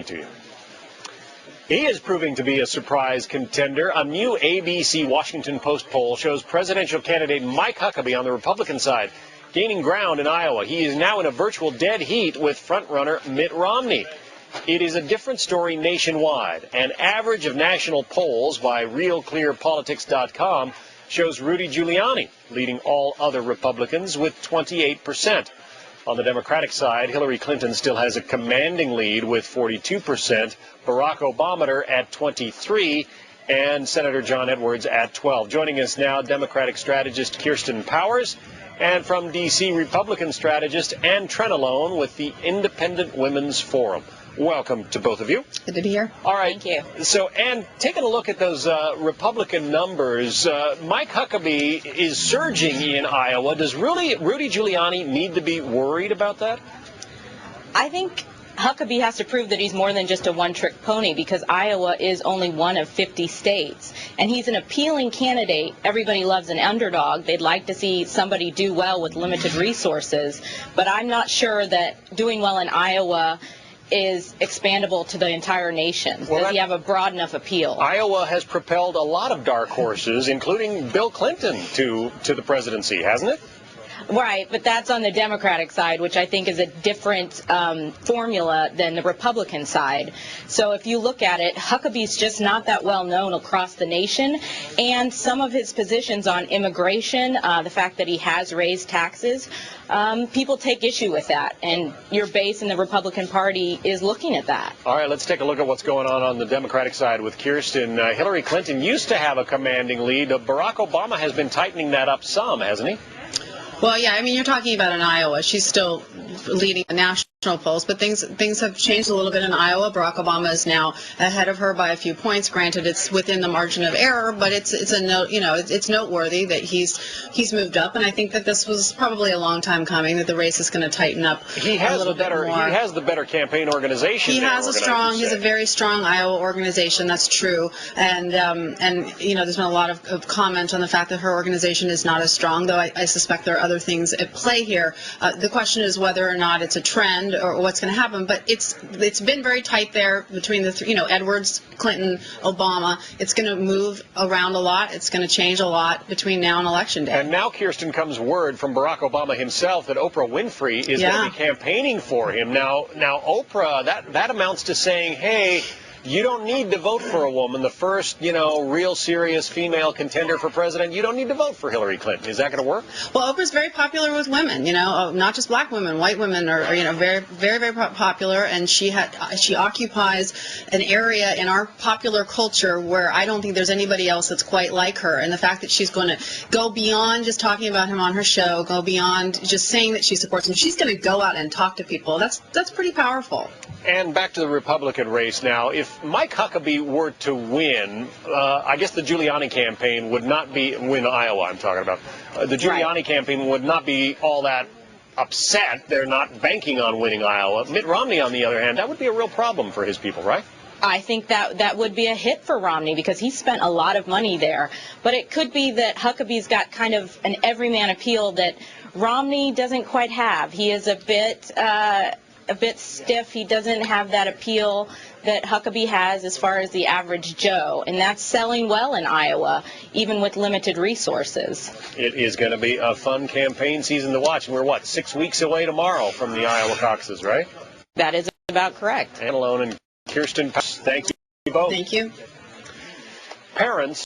to you. He is proving to be a surprise contender. A new ABC Washington Post poll shows presidential candidate Mike Huckabee on the Republican side gaining ground in Iowa. He is now in a virtual dead heat with frontrunner Mitt Romney. It is a different story nationwide. An average of national polls by RealClearPolitics.com shows Rudy Giuliani leading all other Republicans with 28%. On the Democratic side, Hillary Clinton still has a commanding lead with 42%, Barack Obama at 23%, and Senator John Edwards at 12%. Joining us now, Democratic strategist Kirsten Powers, and from D.C., Republican strategist Ann Trenolone with the Independent Women's Forum. Welcome to both of you. Good to be here. All right. Thank you. So, Ann, taking a look at those Republican numbers, Mike Huckabee is surging in Iowa. Does Rudy Giuliani need to be worried about that? I think Huckabee has to prove that he's more than just a one-trick pony, because Iowa is only one of 50 states. And he's an appealing candidate. Everybody loves an underdog. They'd like to see somebody do well with limited resources. But I'm not sure that doing well in Iowa is expandable to the entire nation. Does he have a broad enough appeal? Iowa has propelled a lot of dark horses, including Bill Clinton, to the presidency, hasn't it? Right, but that's on the Democratic side, which I think is a different formula than the Republican side. So if you look at it, Huckabee's just not that well known across the nation, and some of his positions on immigration, the fact that he has raised taxes, people take issue with that, and your base in the Republican Party is looking at that. All right, let's take a look at what's going on the Democratic side with Kirsten. Hillary Clinton used to have a commanding lead. Barack Obama has been tightening that up some, hasn't he? Well, yeah, I mean, you're talking about in Iowa. She's still leading the national polls, but things have changed a little bit in Iowa. Barack Obama is now ahead of her by a few points. Granted, it's within the margin of error, but it's noteworthy that he's moved up, and I think that this was probably a long time coming, that the race is going to tighten up a little bit more. He has the better campaign organization. He has a very strong Iowa organization. That's true, and there's been a lot of comment on the fact that her organization is not as strong, though I suspect there are other things at play here. The question is whether or not it's a trend or what's going to happen, but it's been very tight there between the Edwards, Clinton, Obama. It's going to move around a lot. It's going to change a lot between now and Election Day. And now, Kirsten, comes word from Barack Obama himself that Oprah Winfrey is going to be campaigning for him. Now Oprah, that amounts to saying, hey, you don't need to vote for a woman, the first, real serious female contender for president. You don't need to vote for Hillary Clinton. Is that going to work? Well, Oprah's very popular with women, not just black women, white women are very, very, very popular, and she occupies an area in our popular culture where I don't think there's anybody else that's quite like her. And the fact that she's going to go beyond just talking about him on her show, go beyond just saying that she supports him, she's going to go out and talk to people. That's pretty powerful. And back to the Republican race now. If Mike Huckabee were to win, I guess the Giuliani campaign would not win Iowa, I'm talking about. The Giuliani campaign would not be all that upset. They're not banking on winning Iowa. Mitt Romney, on the other hand, that would be a real problem for his people, right? I think that would be a hit for Romney because he spent a lot of money there. But it could be that Huckabee's got kind of an everyman appeal that Romney doesn't quite have. He is a bit stiff. He doesn't have that appeal that Huckabee has as far as the average Joe, and that's selling well in Iowa, even with limited resources. It is going to be a fun campaign season to watch. We're, 6 weeks away tomorrow from the Iowa caucuses, right? That is about correct. Trenolone and Kirsten, thank you both. Thank you. Parents